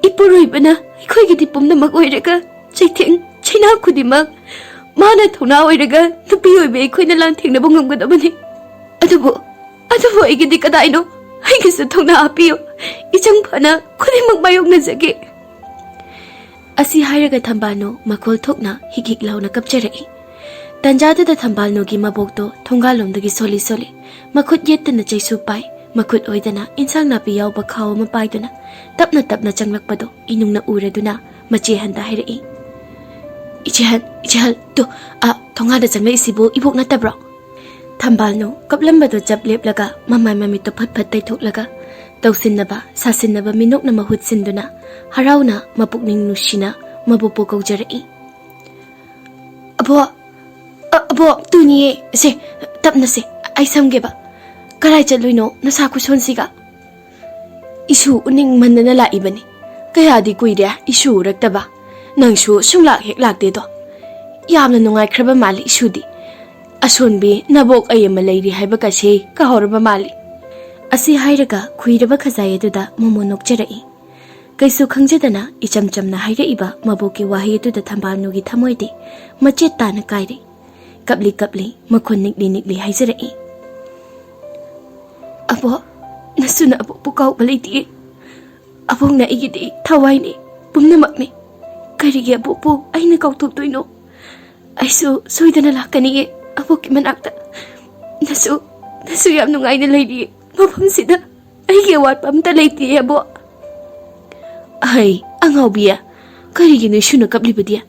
ipuroibana ekhoi pumnamak oiraga chaitheng chaina khudimak mana thona oiraga nupi oibe ekhoina lang thengnabu ngamgadabani. Adubu aigidi kadaino aigisu thona apiyo ichang phana khudimak mayoknajage. Asi hairaga Thambanu makhol thokna higik launa kapcharai. Tanjadada Thambanu mabokto thongalomdagi soli makhut yettana chaisu pai makhut oidana insang napi yauba khaw ma paiduna tapna changlakpado inungna uraduna mache handa hairai. Ichehal, tu, thonga da changlai isibu ibok natabro. Thambal no, kaplambado jab leplaga, mamai mami to phat phat taihthoklaga, tausinnaba, sasinnaba minok na mahut sinduna, harauna mapukning nushina, mabupo kaujarai. Abo, tuniye, se, tapna se, ay samgeba. Karay chatluino, nasa kusonsiga. Isu uning manana laibani. Kaya di kuya isu raktaba. Nang su sunglak heklak de do. Yamna nungay kraba mali isu di. Asunbi nabok ay malayri haiba kasi kahorba mali. Asi hairaga kuiraba kazaya duda mumunok jarai. Kaisu kangjadana ichamcham na haira iba maboki wahi duda thambal nugi thamoide. Machet ta na kairi. Kapli makon nikli haizarai. Abo, nasuna abo pukaw baliti. Abong na igidi thawai ni pumnamak ni. Karigi abo po ay nakaututoy no. Ay soidana lakani abo kimanakta. Nasu yam nungay na lady. Mapam sida ay gawat pamtalayti abo. Ay, ang biya. Karigi no siya nakablibadiya.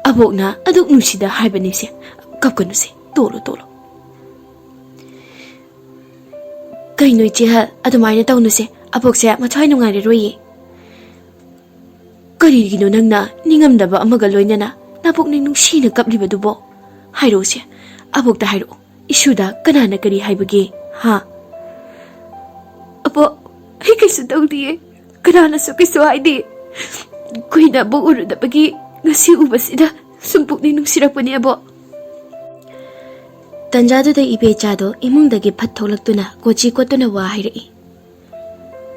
Abok na adok nusida haibani siya. Kapkano siya. Tolo. Kay no ichihal adumay na taon no siya. Abok siya matay nung ngari roye. Karigi no nang na ningamdaba ang magaloy na napok na nung siya nagkabliba dubo. Hayro siya. Abok ta hayro. Isuda kanana kari haibagi. Ha? Apo, ay kaysa daw di kanana so kaysa ay di. Kuy na abong uro na pagi ngasi ubas ina sumpok na nung sirap ni abo. Tanjado da ibe chado imungdagi patholak tu na kochi ko tu na wahiri.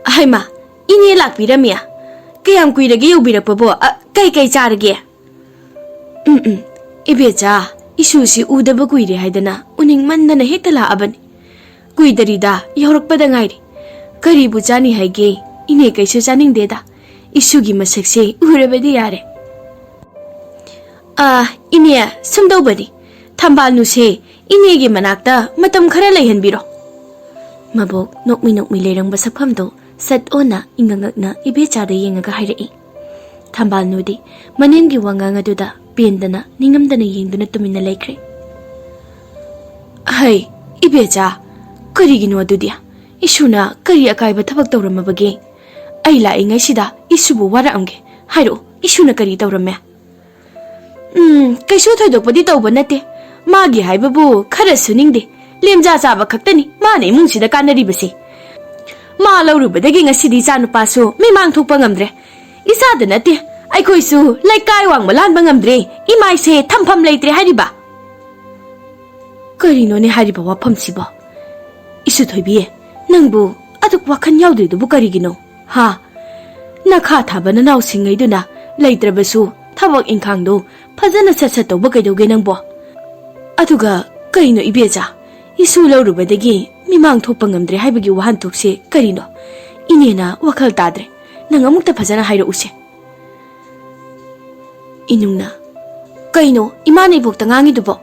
Ay ma, ini lakpiramia. Kayam kuiragi ubirap po, kay charage. Ibe cha, isusi udaba kuire haidana, uning man na hekala aban. Kuidarida, yorok padangayri. Karibu jani haige, ine kaysa janing deda. Isugi masakse, urabadi yare. Inia, sumdaw badi. Thambal nuse, inegi manakta, matam khara layhanbiro. Mabok, nokmi layrang basakpamdo, sat ona ingangak na ibechada yengaga hairai. Thambal nudi, manengi wanganga duda, pendana, ningamdana yengduna tumina laikre. Ay, ibecha, karigino adudia. Isuna, kari akaiba tabak tawramabage. Ay laingay sida, isubu waraamge. Hayro, isuna kari tawramya. Kaysu thoidokpadi tawba nate. Magi haibabu khara suningde. Lemja chaba khaktani, mana imungsida kanaribase. Ma laurubadagi ngasidi chanupasu mimang thokpa ngamdre. Isada nate, aikoisu laikai wangma lanba ngamdre. Imaise thampham leitre hariba. Karino ne hariba wafamsibo. Isu thoibiye, nangbu aduk wakhan yaudridubu karigino. Ha, nakha thaba nanaw singaiduna leitrabasu thabak ingkhangdo phajana sat tawba kaidoge nangbo. Aduga kaino ibeja isu laurubadagi mimang thokpa ngamdre haibagi wahanthokse karino inena wakhal tadre nang amukta phajana hairo use. Inungna kaino imana ibokta ngangidubo.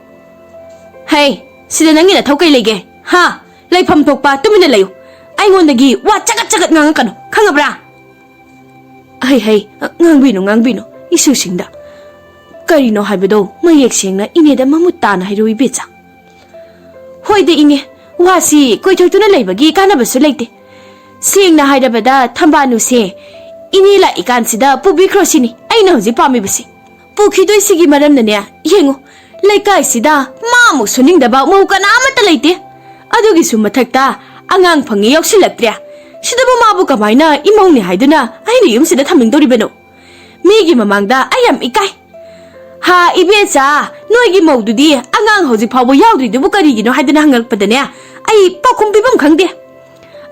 Hey, sida nangina thaukai lege. Ha, laifam thokpa tumina layo. Aingondagi wa chagat ngangakano khangabra. Hey, ngangbino isu singda. Karino haibado mayek sengna ineda mamutana hairo ibecha. Hoide inge wasi koithoktuna leibagi kanabasu leite. Sengna hairabada thambanu se inila ikansida pubikrosini aina hoji pamibasi. Pukhidoi sigi maramnane yengo laikai sida mamu suningdaba mau kana amata leite. Adugi sumathakta angang phangi yoksilaktre. Sidabu mabu kamaina imongni haiduna aina yumsida thamningdoribano. Migi mamangda ayam ikai. Ha ibecha noigi maududi angang hoji phawbo yaudridubu karigino haiduna hangalpadane ai pakhum bibam khangde.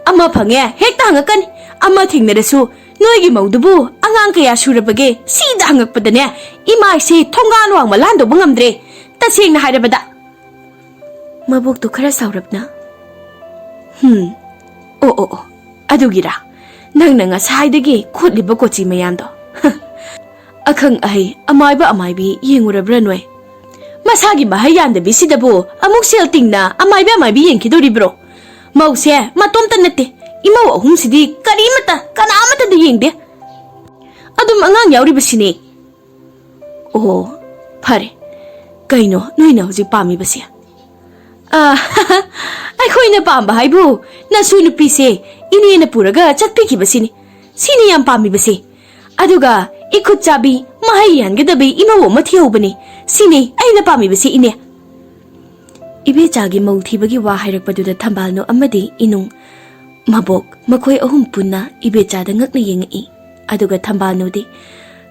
Ama phange hekta hangakani ama thingnarasu noigi maudubu angang kaya surabage sida hangakpadane imai se thongan wangma lando bangamdre tasengna hairabada. Mabuk tu khara saurapna. Adugira nangna ngasaidagi khotliba kochi mayamdo. Akhang ai amaibi yengurabra noi. Masagi mahayanda bisidabu amuk seltingna amaibi yengkidoribro. Mause matomta nate imaw ahumsidi karimata kanamata de yengde. Adum angang yauribasini. Fare, kaino noina hojik pami basi. Ai khoi na pamba haibu, na su nupi se ini na puraga chatpi ki basi ni. Sini yam pami basi. Aduga ikut chabi mahayan gadabi ima wo mathiu bani. Sini ai na pami basi ine. Ibe chagi mau thibagi wa hairak paduda thambal no amadi inung mabok makhoi ahum punna ibe chada ngakna yengi. Aduga thambal no di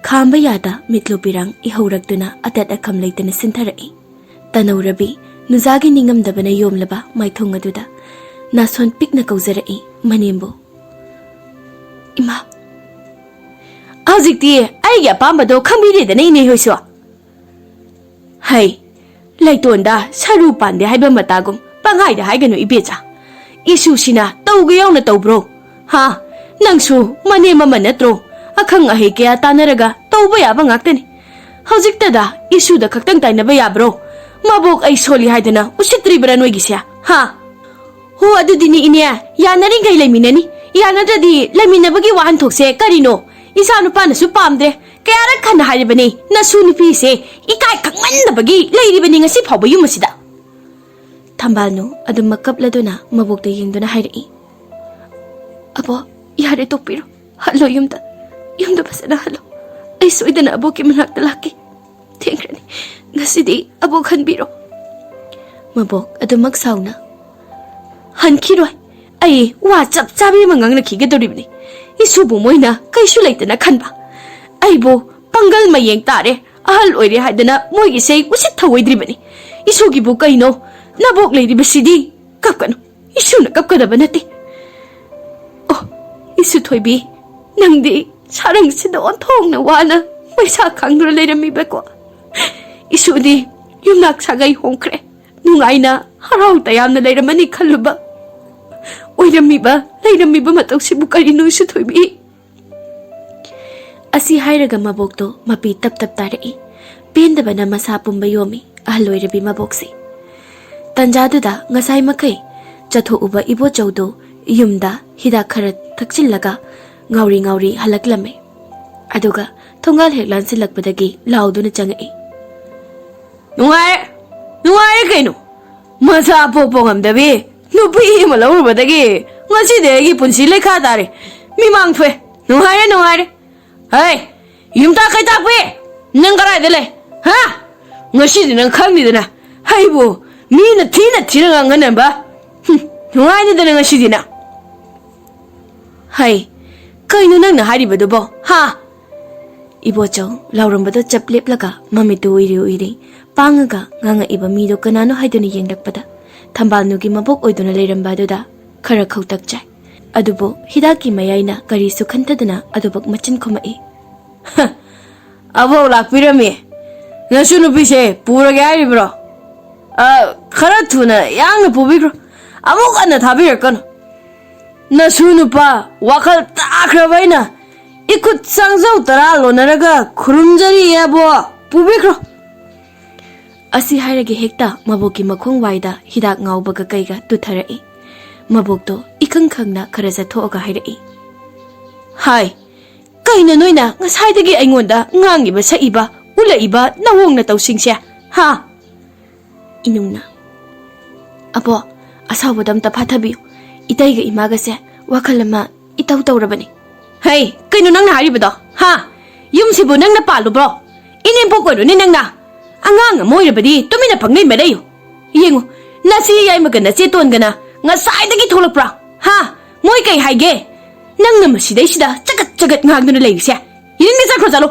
khamba yada mitlo pirang ihaurakduna atat akham leitana sinthara'i. Tanaurabi nuzagi ningamdabana yomlaba maithong aduda nason pikna kauzara'i manembo. Ima Hojikti aigi apambado khambireda nei nei hoiso. Hai Laitonda saru pande haiba matagum pangai da haiganu ibecha. Isu sina tauga yauna taubro. Ha nangsu mane mama natro. Akhang ahe kya tanaraga tauba yaba ngaktani. Hojikta da isu da khaktang tainaba yabro. Mabok ai soli haidana usitri bara noi gisya. Ha ho adudini inya yanari gai laiminani. Yanadadi laiminabagi wahan thokse karino. Isa nupa na su pamde kaya kan hairibani na su nupi se ikai khangmannabagi leiribani ngasi phawba yum asida. Thambal no adum makapladuna mabokta yengduna hairi. Abo yare tokpiro hallo yumda basana hallo. Ai soidana aboki manakta laki. Thengrani ngasidi abo khanbiro. Mabok adum maksauna. Hankiroi ai wa chap chabi mangang na khigedoribni. Isubu moina kaisu leitana khanba. Aibo pangal mayeng tare ahal oire haidana moigi sei usit thawoidribani. Isugi bu kaino nabok leiribasidi kapkanu. Isuna kapkadaba nate. Oh isu thoibi nangdi sarang sida onthongna wana paisa khangdra leiramibako. Isudi yumnak sagai hongkre. Nungaina harau tayamna leiramani khalluba. Oirammiba matausibu karino isu thoibi. Asi hairaga mabokto mapi tap tarai. Pendabana masa pumba yomi ahloirabi maboksi. Tanjaduda ngasai makai chatho uba ibo chaudo yumda hidak khara thakchillaga ngauri halaklame. Aduga thongal heklan silakpadagi lauduna changai. Nungai kaino masa popongam-dabi nupi malawrubadagi ngasidegi punsi lekha tare mimang phwe nungai Hai yumta kai takpe nang karai dele ha ngasidi nang khangni dana haibo mi na thina nganan ba nungai ni dana ngasidi na hai kainu nang na hari bado bo ha ibo chau laurambado chaplep laga mamitu uiri pangaga nganga iba mi do kanano haiduni yengdakpada thambal nugi mabok oiduna leirambadada khara khautak chai adubo hidaki mayaina kari sukhantadana adubak machin khumai abo lakpirami nasu nupise purage airibro khara thuna yangna pubikro amuk anna thabirakano nasu nupa wakhal takhrabaina ikut sangjau tara lonaraga khurumjari yabo pubikro Asi hairagi hekta maboki makhong waida hidak ngaubaga kaiga tutharai. Mabokto ikang khangna kharaja thoga hairai. Hai kaina noina ngasaidagi aingonda ngangiba saiba ulaiba nawongna tawsingsia ha inungna Apo asawbadam ta phathabi itaiga imaga se wakhalama itau tawrabani Hai kaino nangna haribado ha yumsibu nangna palubro inempo koino ni nangna Angang moirabadi tumina pangnay madayo. Yengo, nasi yay magana seton gana nga saidagi tholakpra. Ha, moy kay haige. Nang namasiday sida chagat ngagno na laysya. Yun nga sakro zalo.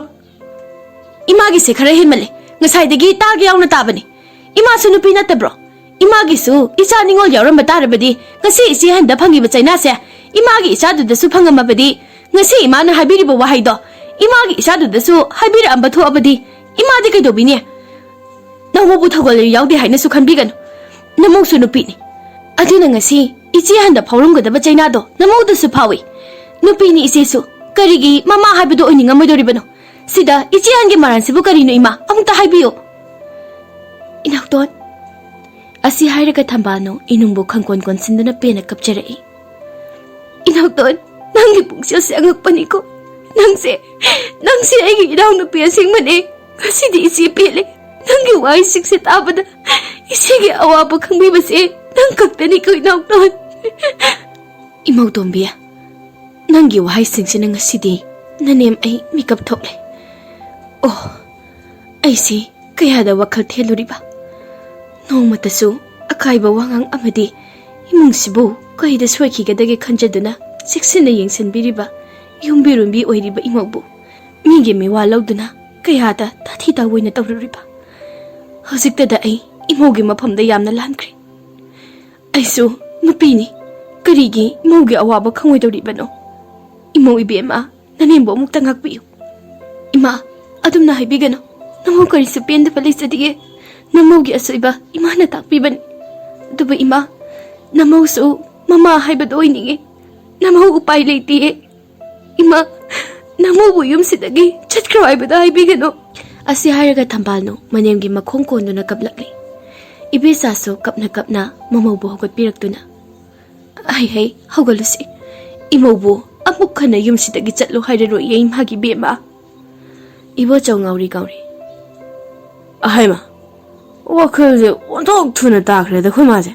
Imagi se khara himale nga saidagi tagi yaw na tabani. Ima sunupi na tabro. Imagi su isa ningol yawram batarabadi nga si isi handa phangi bachay na siya. Imagi isa duda su phangamabadi nga si ima na habiri ba wahay do. Imagi isa duda su habiri ang batho abadi. Imadi kay dobi niya. Nawabu thagolay yaudi haina su khanbigan namong su nupi ni aduna ngasi ichi handa phawrumgadaba chainado namawda su phawi nupi ni ise su karigi mama haibado oininga moidoribano sida ichi hange maransibu karino ima amta haibiyo inakton asi hairaga thambano inungbo khangkon konsinduna pena kapcharai inakton nangi pungsil se angakpani ko nangse aigi iraw nupi asingmane kasidi isi pele ꯅꯪꯒꯤ ꯋꯥꯍꯩꯁꯤꯡꯁꯦ ꯇꯥꯕꯗ ꯏꯆꯦꯒꯤ ꯑꯋꯥꯕ ꯈꯪꯕꯤꯕꯁꯦ ꯅꯪ ꯈꯛꯇꯅꯤ ꯀꯣ ꯏꯅꯥꯎꯇꯣꯟ. ꯏꯃꯧꯇꯣꯝꯕꯤ, ꯅꯪꯒꯤ ꯋꯥꯍꯩꯁꯤꯡꯁꯤꯅ ꯉꯁꯤꯗꯤ ꯅꯅꯦꯝ ꯑꯩ ꯃꯤꯀꯞ ꯊꯣꯛꯂꯦ. ꯑꯣ, ꯑꯩꯁꯤ ꯀꯌꯥꯗ ꯋꯥꯈꯜ ꯊꯦꯜꯂꯨꯔꯤꯕ. ꯅꯣꯡꯃꯇꯁꯨ ꯑꯀꯥꯏꯕ ꯋꯥꯉꯥꯡ ꯑꯃꯗꯤ ꯏꯃꯨꯡꯁꯤꯕꯨ ꯀꯩꯗ ꯁꯣꯏꯈꯤꯒꯗꯒꯦ ꯈꯟꯖꯗꯨꯅ ꯆꯦꯛꯁꯤꯟꯅ ꯌꯦꯡꯁꯤꯟꯕꯤꯔꯤꯕ ꯌꯨꯝꯕꯤꯔꯨꯝꯕꯤ ꯑꯣꯏꯔꯤꯕ ꯏꯃꯧꯕꯨ ꯃꯤꯒꯤ ꯃꯤꯋꯥ ꯂꯧꯗꯨꯅ ꯀꯌꯥꯗ ꯇꯥꯊꯤ ꯇꯥꯑꯣꯏꯅ ꯇꯧꯔꯨꯔꯤꯕ. ꯍꯧꯖꯤꯛꯇꯗ ꯑꯩ ꯏꯃꯧꯒꯤ ꯃꯐꯝꯗ ꯌꯥꯝꯅ ꯂꯥꯟꯈ꯭ꯔꯦ. ꯑꯩꯁꯨ ꯅꯨꯄꯤꯅꯤ, ꯀꯔꯤꯒꯤ ꯏꯃꯧꯒꯤ ꯑꯋꯥꯕ ꯈꯪꯉꯣꯏꯗꯧꯔꯤꯕꯅꯣ? ꯏꯃꯧ ꯏꯕꯦꯝꯃ, ꯅꯅꯦꯝꯕꯨ ꯑꯃꯨꯛꯇ ꯉꯥꯛꯄꯤꯌꯨ. ꯏꯃꯥ, ꯑꯗꯨꯝꯅ ꯍꯥꯏꯕꯤꯒꯅꯨ. ꯅꯃꯧ ꯀꯔꯤꯁꯨ ꯄꯦꯟꯗꯕ ꯂꯩꯖꯗꯤꯌꯦ. ꯅꯃꯧꯒꯤ ꯑꯁꯣꯏꯕ ꯏꯃꯥꯅ ꯇꯥꯛꯄꯤꯕꯅꯤ. ꯑꯗꯨꯕꯨ ꯏꯃꯥ, ꯅꯃꯧꯁꯨ ꯃꯃꯥ ꯍꯥꯏꯕꯗꯣ ꯑꯣꯏꯅꯤꯡꯉꯤ. ꯅꯃꯧ ꯎꯄꯥꯏ ꯂꯩꯇꯤꯌꯦ. ꯏꯃꯥ, ꯅꯃꯧꯕꯨ ꯌꯨꯝꯁꯤꯗꯒꯤ ꯆꯠꯈ꯭ꯔꯣ ꯍꯥꯏꯕꯗꯣ ꯍꯥꯏꯕꯤꯒꯅꯨ. ꯑꯁꯤ ꯍꯥꯏꯔꯒ ꯊꯝꯕꯥꯜꯅꯨ ꯃꯅꯦꯝꯒꯤ ꯃꯈꯣꯡ ꯀꯣꯟꯗꯨꯅ ꯀꯞꯂꯛꯂꯤ. ꯏꯕꯦꯆꯥꯁꯨ ꯀꯞꯅ ꯀꯞꯅ ꯃꯃꯧꯕꯨ ꯍꯧꯒꯠꯄꯤꯔꯛꯇꯨꯅ, ꯍꯩ ꯍꯧꯒꯠꯂꯨꯁꯤ. ꯏꯃꯧꯕꯨ ꯑꯃꯨꯛ ꯍꯟꯅ ꯌꯨꯝꯁꯤꯗꯒꯤ ꯆꯠꯂꯨ ꯍꯥꯏꯔꯔꯣꯏꯌꯦ ꯏꯃꯥꯒꯤ ꯕꯦꯝꯃ. ꯏꯕꯣꯆꯧ ꯉꯥꯎꯔꯤ ꯉꯥꯎꯔꯤ. ꯑꯍꯩꯃ, ꯋꯥꯈꯜꯁꯦ ꯑꯣꯟꯊꯣꯛ ꯊꯨꯅ ꯇꯥꯈ꯭ꯔꯦꯗ ꯑꯩꯈꯣꯏ ꯃꯥꯁꯦ.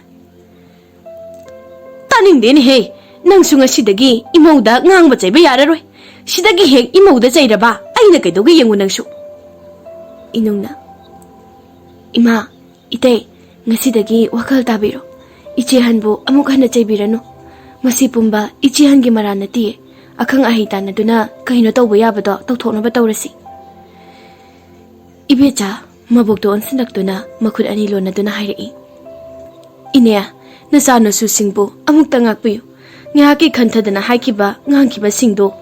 ꯇꯥꯅꯤꯡꯗꯦꯅꯦꯍꯦ, ꯅꯪꯁꯨ ꯉꯁꯤꯗꯒꯤ ꯏꯃꯧꯗ ꯉꯥꯡꯕ ꯆꯩꯕ ꯌꯥꯔꯔꯣꯏ. ꯁꯤꯗꯒꯤ ꯍꯦꯛ ꯏꯃꯧꯗ ꯆꯩꯔꯕ ꯑꯩꯅ ꯀꯩꯗꯧꯒꯦ ꯌꯦꯡꯉꯨ ꯅꯪꯁꯨ. ꯏꯅꯨꯡꯅ, ꯏꯃꯥ, ꯏꯇꯩ, ꯉꯁꯤꯗꯒꯤ ꯋꯥꯈꯜ ꯇꯥꯕꯤꯔꯣ. ꯏꯆꯦꯍꯟꯕꯨ ꯑꯃꯨꯛ ꯍꯟꯅ ꯆꯩꯕꯤꯔꯅꯨ. ꯃꯁꯤ ꯄꯨꯝꯕ ꯏꯆꯦꯍꯟꯒꯤ ꯃꯔꯥꯟ ꯅꯠꯇꯤꯌꯦ. ꯑꯈꯪ ꯑꯍꯩ ꯇꯥꯟꯅꯗꯨꯅ ꯀꯩꯅꯣ ꯇꯧꯕ ꯌꯥꯕꯗꯣ ꯇꯧꯊꯣꯛꯅꯕ ꯇꯧꯔꯁꯤ. ꯏꯕꯦꯆꯥ ꯃꯕꯣꯛꯇꯣ ꯑꯣꯟꯁꯤꯜꯂꯛꯇꯨꯅ ꯃꯈꯨꯠ ꯑꯅꯤ ꯂꯣꯟꯅꯗꯨꯅ ꯍꯥꯏꯔꯛꯏ. ꯏꯅꯦ, ꯅꯆꯥꯅꯁꯨꯁꯤꯡꯕꯨ ꯑꯃꯨꯛꯇ ꯉꯥꯛꯄꯤꯌꯨ. ꯉꯥꯏꯍꯥꯛꯀꯤ ꯈꯟꯊꯗꯅ ꯍꯥꯏꯈꯤꯕ ꯉꯥꯡꯈꯤꯕꯁꯤꯡꯗꯣ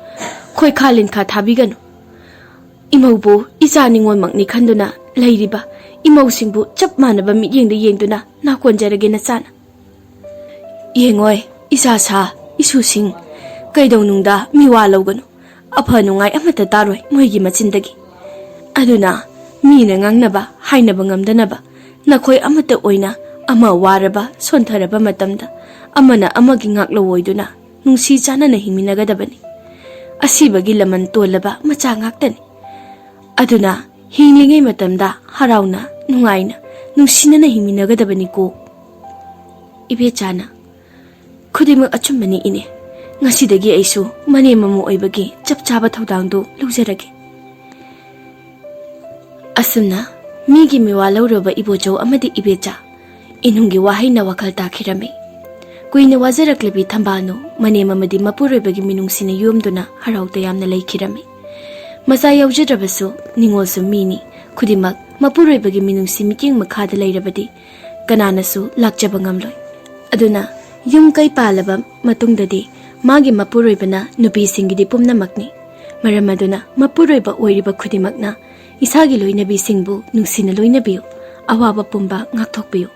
ꯈꯣꯏꯈꯥ ꯂꯤꯟꯈꯥ ꯊꯥꯕꯤꯒꯅꯨ. ꯏꯃꯧꯕꯨ ꯏꯆꯥ ꯅꯤꯉꯣꯜꯃꯛꯅꯤ ꯈꯟꯗꯨꯅ ꯂꯩꯔꯤꯕ ꯏꯃꯧꯁꯤꯡꯕꯨ ꯆꯞ ꯃꯥꯟꯅꯕ ꯃꯤꯠꯌꯦꯡꯗ ꯌꯦꯡꯗꯨꯅ ꯅꯥꯀꯣꯟꯖꯔꯒꯦ ꯅꯆꯥꯅ. ꯌꯦꯡꯉꯣꯏ ꯏꯆꯥ ꯁꯥ ꯏꯁꯨꯁꯤꯡ, ꯀꯩꯗꯧꯅꯨꯡꯗ ꯃꯤꯋꯥ ꯂꯧꯒꯅꯨ. ꯑꯐ ꯅꯨꯡꯉꯥꯏ ꯑꯃꯠꯇ ꯇꯥꯔꯣꯏ ꯃꯣꯏꯒꯤ ꯃꯆꯤꯟꯗꯒꯤ. ꯑꯗꯨꯅ ꯃꯤꯅ ꯉꯥꯡꯅꯕ ꯍꯥꯏꯅꯕ ꯉꯝꯗꯅꯕ ꯅꯈꯣꯏ ꯑꯃꯠꯇ ꯑꯣꯏꯅ ꯑꯃ ꯋꯥꯔꯕ ꯁꯣꯟꯊꯔꯕ ꯃꯇꯝꯗ ꯑꯃꯅ ꯑꯃꯒꯤ ꯉꯥꯛꯂꯧ ꯑꯣꯏꯗꯨꯅ ꯅꯨꯡꯁꯤ ꯆꯥꯟꯅꯅ ꯍꯤꯡꯃꯤꯟꯅꯒꯗꯕꯅꯤ. ꯑꯁꯤꯕꯒꯤ ꯂꯃꯟ ꯇꯣꯜꯂꯕ ꯃꯆꯥ ꯉꯥꯛꯇꯅꯤ. ꯑꯗꯨꯅ ꯍꯤꯡꯂꯤꯉꯩ ꯃꯇꯝꯗ ꯍꯔꯥꯎꯅ ꯅꯨꯡꯉꯥꯏꯅ ꯅꯨꯡꯁꯤꯅꯅ ꯍꯤꯡꯃꯤꯟꯅꯒꯗꯕꯅꯤꯀꯣ. ꯏꯕꯦꯆꯥꯅ, ꯈꯨꯗꯤꯡꯃꯛ ꯑꯆꯨꯝꯕꯅꯤ ꯏꯅꯦ. ꯉꯁꯤꯗꯒꯤ ꯑꯩꯁꯨ ꯃꯅꯦꯝ ꯃꯃꯧ ꯑꯣꯏꯕꯒꯤ ꯆꯞ ꯆꯥꯕ ꯊꯧꯗꯥꯡꯗꯨ ꯂꯧꯖꯔꯒꯦ. ꯑꯁꯨꯝꯅ ꯃꯤꯒꯤ ꯃꯤꯋꯥ ꯂꯧꯔꯕ ꯏꯕꯣꯆꯧ ꯑꯃꯗꯤ ꯏꯕꯦꯆꯥ ꯏꯅꯨꯡꯒꯤ ꯋꯥꯍꯩꯅ ꯋꯥꯈꯜ ꯇꯥꯈꯤꯔꯝꯃꯤ. ꯀꯨꯏꯅ ꯋꯥꯖꯔꯛꯂꯤꯕꯤ ꯊꯝꯕꯥꯜꯅꯨ ꯃꯅꯦꯝ ꯑꯃꯗꯤ ꯃꯄꯨꯔꯣꯏꯕꯒꯤ ꯃꯤꯅꯨꯡꯁꯤꯅ ꯌꯣꯝꯗꯨꯅ ꯍꯔꯥꯎ ꯇꯌꯥꯝꯅ ꯂꯩꯈꯤꯔꯝꯃꯤ. ꯃꯆꯥ ꯌꯥꯎꯖꯗ꯭ꯔꯕꯁꯨ ꯅꯤꯡꯉꯣꯜꯁꯨ ꯃꯤꯅꯤ. ꯈꯨꯗꯤꯡꯃꯛ ꯃꯄꯨꯔꯣꯏꯕꯒꯤ ꯃꯤꯅꯨꯡꯁꯤ ꯃꯤꯠꯌꯦꯡ ꯃꯈꯥꯗ ꯂꯩꯔꯕꯗꯤ ꯀꯅꯥꯅꯁꯨ ꯂꯥꯛꯆꯕ ꯉꯝꯂꯣꯏ. ꯑꯗꯨꯅ ꯌꯨꯝ ꯀꯩ ꯄꯥꯜꯂꯕ ꯃꯇꯨꯡꯗꯗꯤ ꯃꯥꯒꯤ ꯃꯄꯨꯔꯣꯏꯕꯅ ꯅꯨꯄꯤꯁꯤꯡꯒꯤꯗꯤ ꯄꯨꯝꯅꯃꯛꯅꯤ. ꯃꯔꯝ ꯑꯗꯨꯅ ꯃꯄꯨꯔꯣꯏꯕ ꯑꯣꯏꯔꯤꯕ ꯈꯨꯗꯤꯡꯃꯛꯅ ꯏꯁꯥꯒꯤ ꯂꯣꯏꯅꯕꯤꯁꯤꯡꯕꯨ ꯅꯨꯡꯁꯤꯅ ꯂꯣꯏꯅꯕꯤꯌꯨ. ꯑꯋꯥꯕ ꯄꯨꯝꯕ ꯉꯥꯛꯊꯣꯛꯄꯤꯌꯨ.